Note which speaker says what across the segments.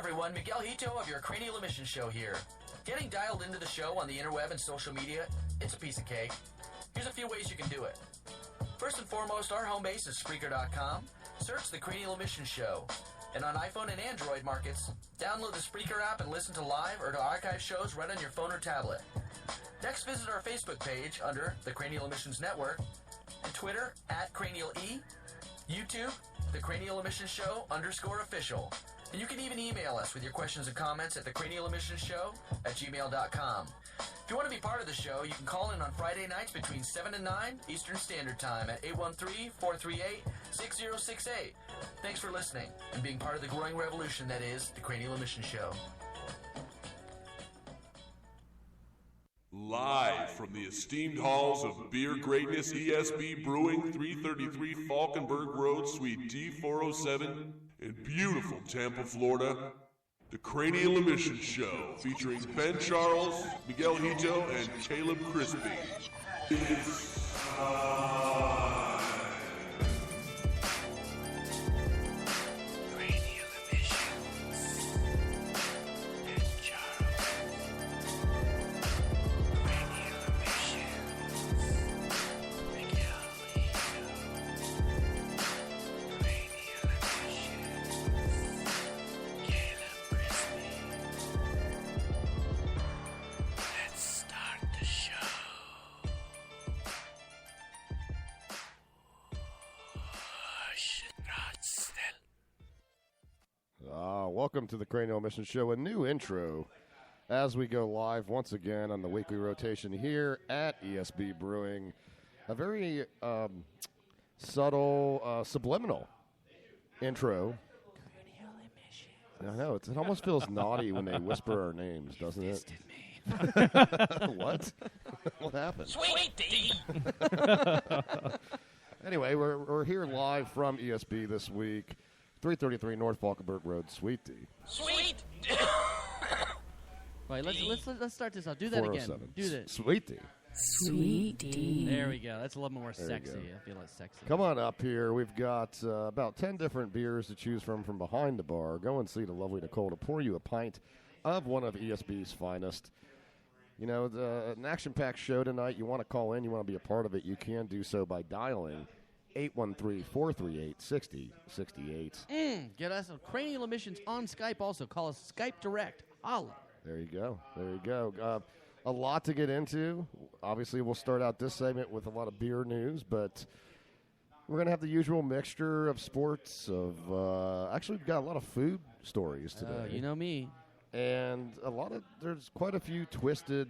Speaker 1: everyone. Miguel Hito of your Cranial Emission Show here. Getting dialed into the show on the interweb and social media, it's a piece of cake. Here's a few ways you can do it. First and foremost, our home base is Spreaker.com. Search the Cranial Emission Show. And on iPhone and Android markets, download the Spreaker app and listen to live or to archive shows right on your phone or tablet. Next, visit our Facebook page under the Cranial Emissions Network, and Twitter @CranialE, YouTube, the Cranial Emissions Show _official. And you can even email us with your questions and comments at thecranialemissionshow@gmail.com. If you want to be part of the show, you can call in on Friday nights between 7 and 9 Eastern Standard Time at 813-438-6068. Thanks for listening and being part of the growing revolution that is the Cranial Emissions Show.
Speaker 2: Live from the esteemed halls of Beer Greatness ESB Brewing, 333 Falkenberg Road, Suite D407 in beautiful Tampa, Florida, the Cranial Emissions Show, featuring Ben Charles, Miguel Hito, and Caleb Crispy. It's time.
Speaker 3: Cranial Emissions. Ben Charles. Cranial Emissions. Miguel Hito. Cranial Emissions. Caleb Crispy. Let's start the show.
Speaker 4: Welcome to the Cranial Emissions Show, a new intro as we go live once again on the weekly rotation here at ESB Brewing. A very subtle, subliminal intro. I know, it almost feels naughty when they whisper our names, doesn't it? What? What happened?
Speaker 3: Sweetie!
Speaker 4: Anyway, we're here live from ESB this week. 333 North Falkenberg Road, Suite D.
Speaker 3: Sweet!
Speaker 5: Right, let's start this out. Do that again.
Speaker 4: 407.
Speaker 5: Do this.
Speaker 4: Suite D.
Speaker 6: Sweet D.
Speaker 5: There we go. That's a little more
Speaker 4: There you
Speaker 5: sexy.
Speaker 4: go.
Speaker 5: I feel like sexy.
Speaker 4: Come on up here. We've got about 10 different beers to choose from behind the bar. Go and see the lovely Nicole to pour you a pint of one of ESB's finest. You know, an action-packed show tonight. You want to call in, you want to be a part of it, you can do so by dialing 813-438-6068.
Speaker 5: Get us a Cranial Emissions on Skype also. Call us Skype Direct. Holla.
Speaker 4: There you go. There you go. A lot to get into. Obviously, we'll start out this segment with a lot of beer news, but we're going to have the usual mixture of sports, actually, we've got a lot of food stories today.
Speaker 5: You know me.
Speaker 4: And there's quite a few twisted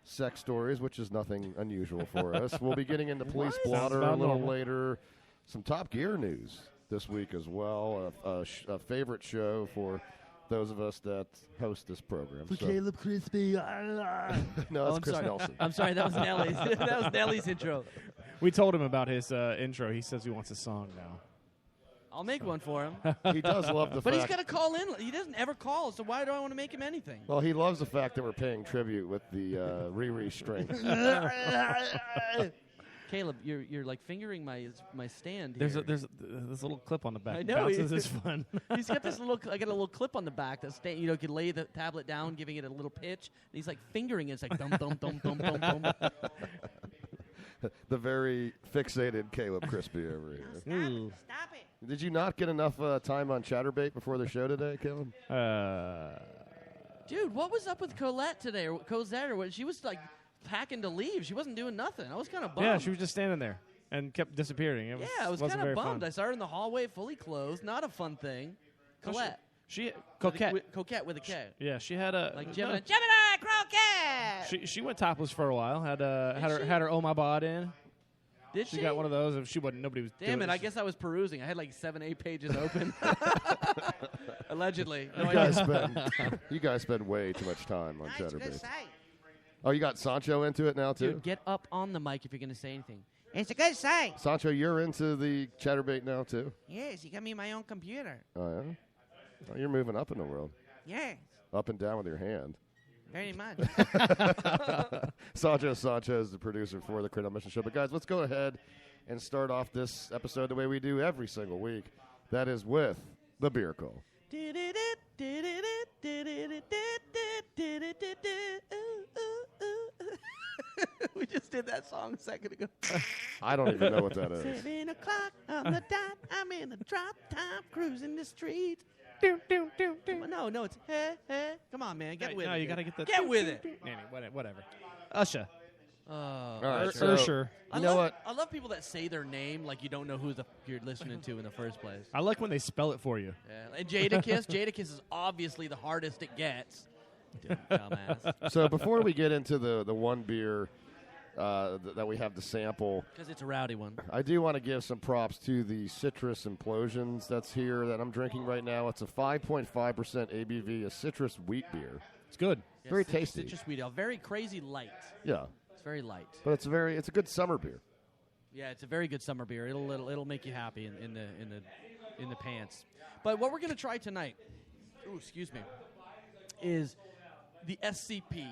Speaker 4: sex stories, which is nothing unusual for us. We'll be getting into police blotter a little later. Some Top Gear news this week as well. A favorite show for those of us that host this program.
Speaker 5: Caleb Crispy.
Speaker 4: No, that's Chris
Speaker 5: sorry.
Speaker 4: Nelson.
Speaker 5: I'm sorry, that was Nelly's. That was Nelly's intro.
Speaker 7: We told him about his intro. He says he wants a song now.
Speaker 5: I'll make one for him.
Speaker 4: He does love the
Speaker 5: But
Speaker 4: fact.
Speaker 5: he's got to call in. He doesn't ever call, so why do I want to make him anything?
Speaker 4: Well, he loves the fact that we're paying tribute with the Riri string.
Speaker 5: Caleb, you're like fingering my stand
Speaker 7: There's
Speaker 5: here.
Speaker 7: this little clip on the back.
Speaker 5: I know.
Speaker 7: Bounces is fun.
Speaker 5: He's got this little. I got a little clip on the back that you can lay the tablet down, giving it a little pitch. And he's like fingering it. It's like dum dum dum dum dum dum.
Speaker 4: The very fixated Caleb Crispy over here.
Speaker 5: Stop it.
Speaker 4: Did you not get enough time on Chatterbait before the show today, Caleb?
Speaker 5: Dude, what was up with Colette today, or Cosette, or what? She was like packing to leave. She wasn't doing nothing. I was kind of bummed.
Speaker 7: Yeah, she was just standing there and kept disappearing.
Speaker 5: I was
Speaker 7: wasn't
Speaker 5: kind
Speaker 7: very
Speaker 5: of bummed.
Speaker 7: fun.
Speaker 5: I saw her in the hallway, fully clothed. Not a fun thing. Colette.
Speaker 7: She Coquette.
Speaker 5: Coquette with a K.
Speaker 7: Yeah, she had a
Speaker 5: Like Gemini. Gemini Croquette.
Speaker 7: She went topless for a while. Had her Oh My Bod in.
Speaker 5: Did she?
Speaker 7: She got one of those. If she wasn't, nobody was.
Speaker 5: Damn
Speaker 7: doing
Speaker 5: it! I guess I was perusing. I had like 7-8 pages open. Allegedly. No,
Speaker 4: You guys spend way too much time on Chatterbait. Oh, you got Sancho into it now too?
Speaker 5: Dude, get up on the mic if you're going to say anything.
Speaker 6: It's a good site.
Speaker 4: Sancho, you're into the Chatterbait now too?
Speaker 6: Yes, you got me my own computer.
Speaker 4: Oh yeah. Oh, you're moving up in the world.
Speaker 6: Yes,
Speaker 4: Up and down with your hand.
Speaker 6: very much.
Speaker 4: Sancho is the producer for the Cranial Emission Show. But guys, let's go ahead and start off this episode the way we do every single week. That is with the beer call.
Speaker 5: Did it. We just did that song a second ago.
Speaker 4: I don't even know what that is.
Speaker 6: 7 o'clock on the dot. I'm in a drop top cruising the streets.
Speaker 5: No, it's hey, hey. Come on, man, get with it.
Speaker 7: No, you
Speaker 5: dude.
Speaker 7: got to get the.
Speaker 5: Get with it.
Speaker 7: Whatever. Usher.
Speaker 5: Oh,
Speaker 4: All right,
Speaker 5: Usher.
Speaker 4: so,
Speaker 7: Ursher.
Speaker 5: I
Speaker 4: you know
Speaker 5: love,
Speaker 4: what?
Speaker 5: I love people that say their name like you don't know who you're listening to in the first place.
Speaker 7: I like when they spell it for you.
Speaker 5: Yeah. And Jadakiss is obviously the hardest it gets. Dumbass.
Speaker 4: So before we get into the one beer that we have to sample,
Speaker 5: Because it's a rowdy one.
Speaker 4: I do want to give some props to the Citrus Implosions that's here that I'm drinking right now. It's a 5.5% ABV, a citrus wheat beer.
Speaker 7: It's good.
Speaker 4: Very tasty.
Speaker 5: Citrus sweet ale. Very crazy light.
Speaker 4: Yeah,
Speaker 5: It's very light.
Speaker 4: but it's a good summer beer.
Speaker 5: Yeah, it's a very good summer beer. It'll make you happy in the pants. But what we're gonna try tonight, excuse me, is the SCP,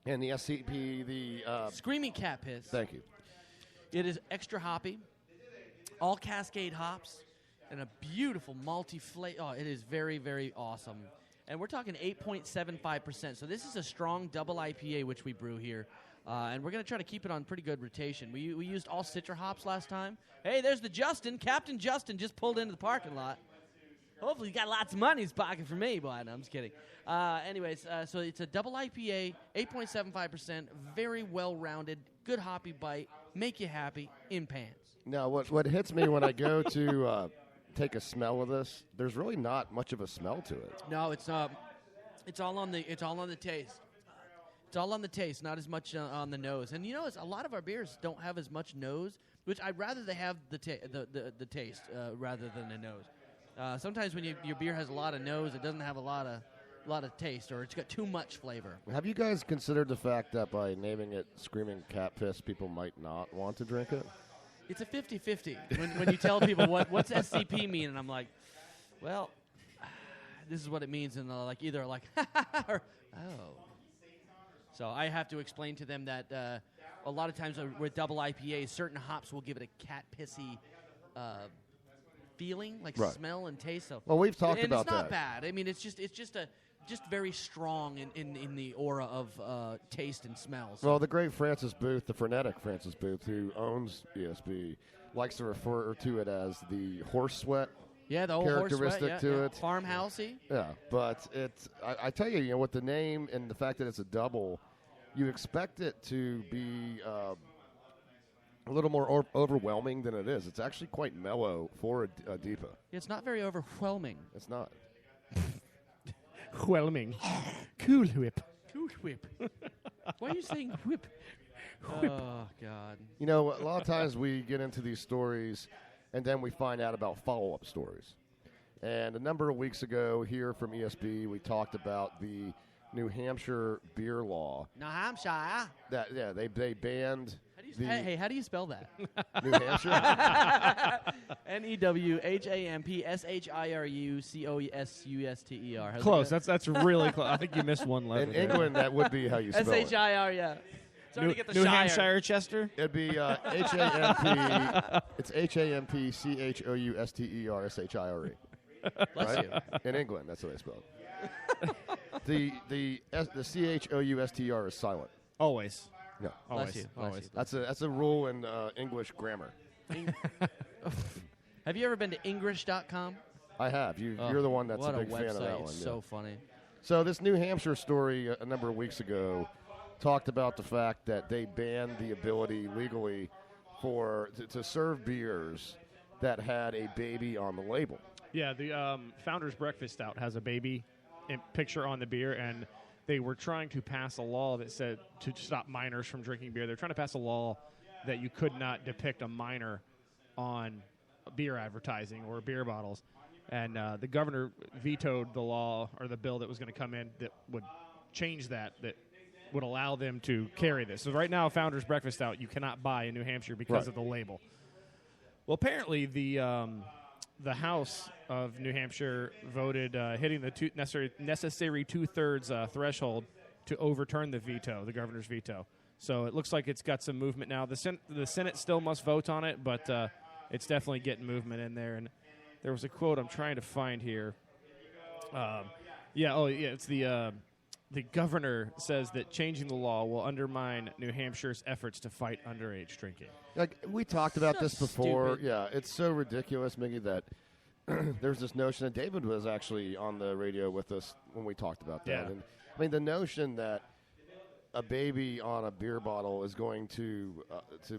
Speaker 4: And the SCP, the
Speaker 5: Screaming Cat Piss.
Speaker 4: thank you.
Speaker 5: It is extra hoppy, all Cascade hops, and a beautiful malty flavor. Oh, it is very, very awesome. And we're talking 8.75%. So this is a strong double IPA, which we brew here. And we're going to try to keep it on pretty good rotation. We used all Citra hops last time. Hey, there's the Justin. Captain Justin just pulled into the parking lot. Hopefully he got lots of money in his pocket for me. Boy, no, I'm just kidding. So it's a double IPA, 8.75%, very well-rounded, good hoppy bite, make you happy, in pants.
Speaker 4: Now, what hits me when I go to take a smell of this, there's really not much of a smell to it.
Speaker 5: No, it's all on the taste. It's all on the taste, not as much on the nose. And you know, a lot of our beers don't have as much nose, which I'd rather they have the taste rather than the nose. Sometimes when your beer has a lot of nose, it doesn't have a lot of taste, or it's got too much flavor.
Speaker 4: Have you guys considered the fact that by naming it Screaming Cat Piss, people might not want to drink it?
Speaker 5: It's a 50-50. When you tell people what's SCP mean, and I'm like, well, this is what it means, and they're like either like, or oh. So I have to explain to them that a lot of times with double IPAs, certain hops will give it a cat pissy feeling, like
Speaker 4: Right.
Speaker 5: smell and taste. So
Speaker 4: Well, we've talked
Speaker 5: and
Speaker 4: about
Speaker 5: it's not
Speaker 4: that.
Speaker 5: bad. I mean, it's just very strong in the aura of taste and smell. So.
Speaker 4: Well, the great Francis Booth, the frenetic Francis Booth, who owns ESB, likes to refer to it as the horse sweat.
Speaker 5: yeah, the old horse
Speaker 4: characteristic
Speaker 5: sweat, yeah,
Speaker 4: to
Speaker 5: yeah.
Speaker 4: it.
Speaker 5: Farmhousey.
Speaker 4: Yeah, but it's I tell you, with the name and the fact that it's a double, you expect it to be a little more overwhelming than it is. It's actually quite mellow for a DIPA.
Speaker 5: It's not very overwhelming.
Speaker 4: It's not.
Speaker 7: Whelming. Cool Whip.
Speaker 5: Cool whip. Why are you saying whip? Oh, God.
Speaker 4: A lot of times we get into these stories, and then we find out about follow-up stories. And a number of weeks ago here from ESB, we talked about the New Hampshire beer law.
Speaker 6: New Hampshire.
Speaker 4: They banned the
Speaker 5: How do you spell that?
Speaker 4: New Hampshire.
Speaker 5: NEWHAMPSHIRUCOSUSTER.
Speaker 7: Close. That's really close. I think you missed one letter.
Speaker 4: In
Speaker 7: there.
Speaker 4: England, that would be how you spell it.
Speaker 5: SHIR, yeah. Starting to get the
Speaker 7: New
Speaker 5: Shire.
Speaker 7: Hampshire Chester.
Speaker 4: It'd be HAMP. It's HAMPCHOUSTERSHIRE.
Speaker 5: Bless
Speaker 4: Right?
Speaker 5: you.
Speaker 4: In England, that's how they spell it. the CHOUSTR is silent.
Speaker 7: Always.
Speaker 4: No,
Speaker 7: Always.
Speaker 5: Bless you. Bless
Speaker 7: Always.
Speaker 5: you.
Speaker 4: that's a rule in English grammar.
Speaker 5: Have you ever been to English.com?
Speaker 4: I have. You're the one that's
Speaker 5: what
Speaker 4: a big fan
Speaker 5: website.
Speaker 4: of that one.
Speaker 5: It's
Speaker 4: yeah.
Speaker 5: so funny.
Speaker 4: So this New Hampshire story a number of weeks ago talked about the fact that they banned the ability legally to serve beers that had a baby on the label.
Speaker 7: Yeah, the Founder's Breakfast Stout has a baby picture on the beer, and they were trying to pass a law that said to stop minors from drinking beer. They're trying to pass a law that you could not depict a minor on beer advertising or beer bottles. And the governor vetoed the law or the bill that was going to come in that would change that would allow them to carry this. So right now, Founder's Breakfast Stout, you cannot buy in New Hampshire because of the label. Well, apparently the House of New Hampshire voted hitting the necessary two-thirds threshold to overturn the veto, the governor's veto. So it looks like it's got some movement now. The Senate still must vote on it, but it's definitely getting movement in there. And there was a quote I'm trying to find here. Yeah. Oh, yeah. It's the governor says that changing the law will undermine New Hampshire's efforts to fight underage drinking.
Speaker 4: Like we talked about
Speaker 5: So
Speaker 4: this before.
Speaker 5: stupid.
Speaker 4: Yeah, it's so ridiculous, Mickey, that there's this notion that David was actually on the radio with us when we talked about that.
Speaker 7: Yeah.
Speaker 4: And I mean, the notion that a baby on a beer bottle is going to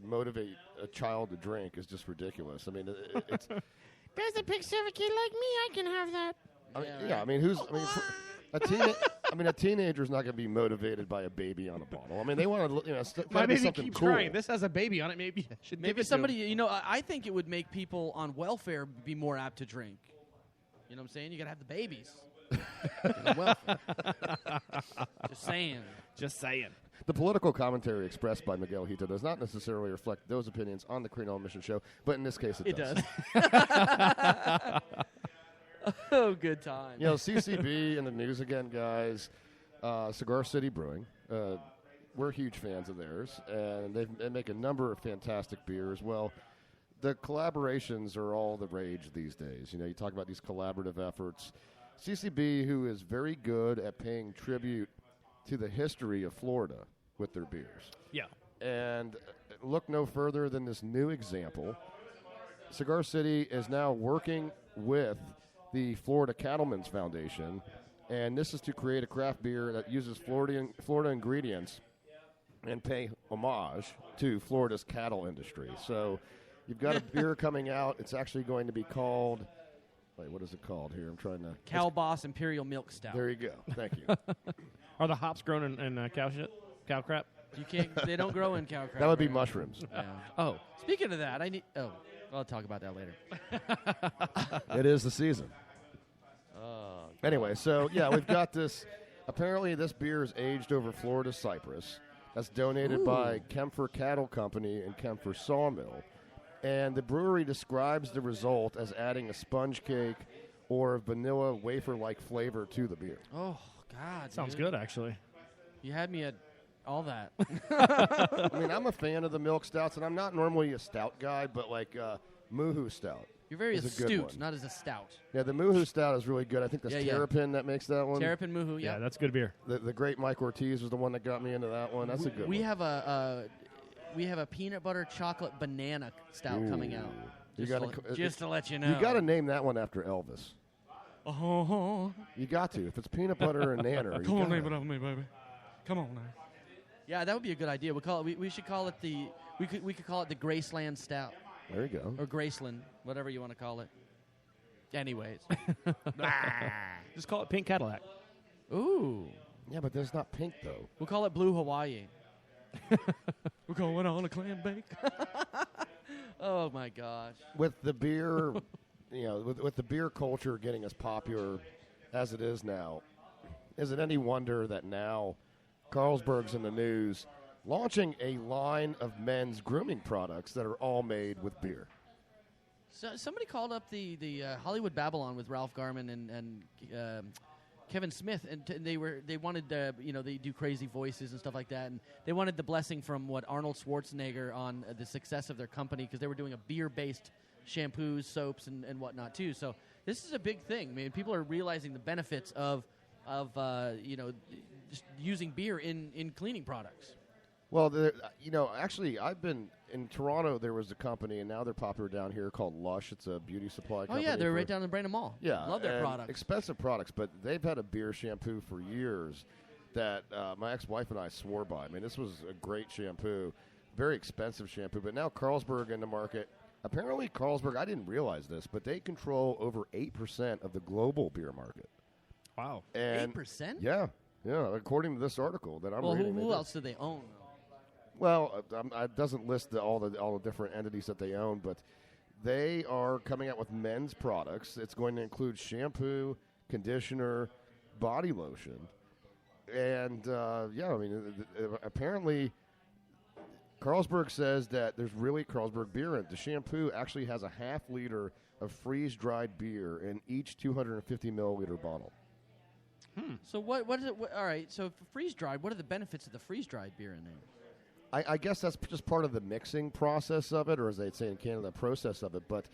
Speaker 4: motivate a child to drink is just ridiculous. I mean, it's.
Speaker 6: There's a big silver kid like me. I can have that.
Speaker 4: I mean, yeah, I mean, a teenager's not going to be motivated by a baby on a bottle. I mean, they want to,
Speaker 7: My
Speaker 4: gotta be
Speaker 7: baby
Speaker 4: something
Speaker 7: keeps
Speaker 4: cool.
Speaker 7: crying. This has a baby on it. Maybe I should give
Speaker 5: Maybe
Speaker 7: it to
Speaker 5: somebody,
Speaker 7: him.
Speaker 5: I think it would make people on welfare be more apt to drink. You know what I'm saying? You got to have the babies. Welfare. Just saying.
Speaker 7: Just saying.
Speaker 4: The political commentary expressed by Miguel Hito does not necessarily reflect those opinions on the Carino Mission Show, but in this case it does.
Speaker 5: Oh, good time.
Speaker 4: CCB in the news again, guys. Cigar City Brewing. We're huge fans of theirs, and they make a number of fantastic beers. Well, the collaborations are all the rage these days. You talk about these collaborative efforts. CCB, who is very good at paying tribute to the history of Florida with their beers.
Speaker 7: Yeah.
Speaker 4: And look no further than this new example. Cigar City is now working with the Florida Cattlemen's Foundation, and this is to create a craft beer that uses Florida ingredients and pay homage to Florida's cattle industry. So you've got a beer coming out. It's actually going to be called, what is it called here? I'm trying to...
Speaker 5: Cow Boss Imperial Milk Stout.
Speaker 4: There you go. Thank you.
Speaker 7: Are the hops grown in cow shit? Cow crap?
Speaker 5: You can't. They don't grow in cow crap.
Speaker 4: That would be
Speaker 5: right?
Speaker 4: mushrooms.
Speaker 5: Yeah.
Speaker 7: Oh.
Speaker 5: Speaking of that, I'll talk about that later.
Speaker 4: It is the season.
Speaker 5: Oh,
Speaker 4: Anyway, so yeah, we've got this. Apparently, this beer is aged over Florida cypress. That's donated by Kempfer Cattle Company and Kempfer Sawmill. And the brewery describes the result as adding a sponge cake or vanilla wafer-like flavor to the beer.
Speaker 5: Oh God.
Speaker 7: Sounds
Speaker 5: dude.
Speaker 7: good, actually.
Speaker 5: You had me at all that.
Speaker 4: I mean, I'm a fan of the milk stouts, and I'm not normally a stout guy, but Moohoo Stout.
Speaker 5: You're very
Speaker 4: is a good
Speaker 5: astute,
Speaker 4: one.
Speaker 5: not as a stout.
Speaker 4: Yeah, the Moohoo Stout is really good. I think that's
Speaker 5: Yeah.
Speaker 4: Terrapin that makes that one.
Speaker 5: Terrapin Moohoo,
Speaker 7: Yeah,
Speaker 5: yeah.
Speaker 7: that's good beer.
Speaker 4: The great Mike Ortiz was the one that got me into that one. That's a good
Speaker 5: We
Speaker 4: one.
Speaker 5: have a peanut butter chocolate banana stout coming out.
Speaker 4: You
Speaker 5: Just,
Speaker 4: gotta
Speaker 5: just to let you know.
Speaker 4: You got to name that one after Elvis.
Speaker 5: Oh,
Speaker 4: You got to. If it's peanut butter and nanner, you
Speaker 7: Come on,
Speaker 4: gotta.
Speaker 7: name it off me, baby. Come on now.
Speaker 5: yeah, that would be a good idea. We should call it we could call it the Graceland Stout
Speaker 4: There you go.
Speaker 5: or Graceland, whatever you want to call it. Anyways,
Speaker 7: Just call it Pink Cadillac.
Speaker 5: ooh,
Speaker 4: Yeah, but there's not pink though.
Speaker 5: we'll call it Blue Hawaii.
Speaker 7: We're going on a clam bake.
Speaker 5: Oh my gosh.
Speaker 4: With the beer, with the beer culture getting as popular as it is now, is it any wonder that now Carlsberg's in the news launching a line of men's grooming products that are all made with beer?
Speaker 5: So somebody called up the Hollywood Babylon with Ralph Garman and Kevin Smith, and they wanted they do crazy voices and stuff like that, and they wanted the blessing from Arnold Schwarzenegger on the success of their company because they were doing a beer-based shampoos, soaps, and whatnot too. So this is a big thing. I mean, people are realizing the benefits of just using beer in cleaning products.
Speaker 4: Well, actually, I've been in Toronto. There was a company, and now they're popular down here called Lush. It's a beauty supply
Speaker 5: Oh
Speaker 4: company.
Speaker 5: yeah, they're
Speaker 4: for-
Speaker 5: right down in Brandon Mall.
Speaker 4: Yeah,
Speaker 5: Love their
Speaker 4: and
Speaker 5: products.
Speaker 4: Expensive products, but they've had a beer shampoo for years that my ex-wife and I swore by. I mean, this was a great shampoo, very expensive shampoo. But now Carlsberg in the market. Apparently, Carlsberg. I didn't realize this, but they control over 8% of the global beer market.
Speaker 7: Wow.
Speaker 4: And
Speaker 5: 8%?
Speaker 4: Yeah. According to this article that I'm
Speaker 5: Well,
Speaker 4: reading.
Speaker 5: who
Speaker 4: they
Speaker 5: else do they own?
Speaker 4: Well, it doesn't list all the different entities that they own, but they are coming out with men's products. It's going to include shampoo, conditioner, body lotion, and apparently Carlsberg says that there's really Carlsberg beer in it. The shampoo actually has a half liter of freeze-dried beer in each 250 milliliter bottle.
Speaker 5: So what is it? All right. So for freeze dried, what are the benefits of the freeze dried beer in there?
Speaker 4: I guess that's just part of the mixing process of it, or as they'd say in Canada, the process of it. But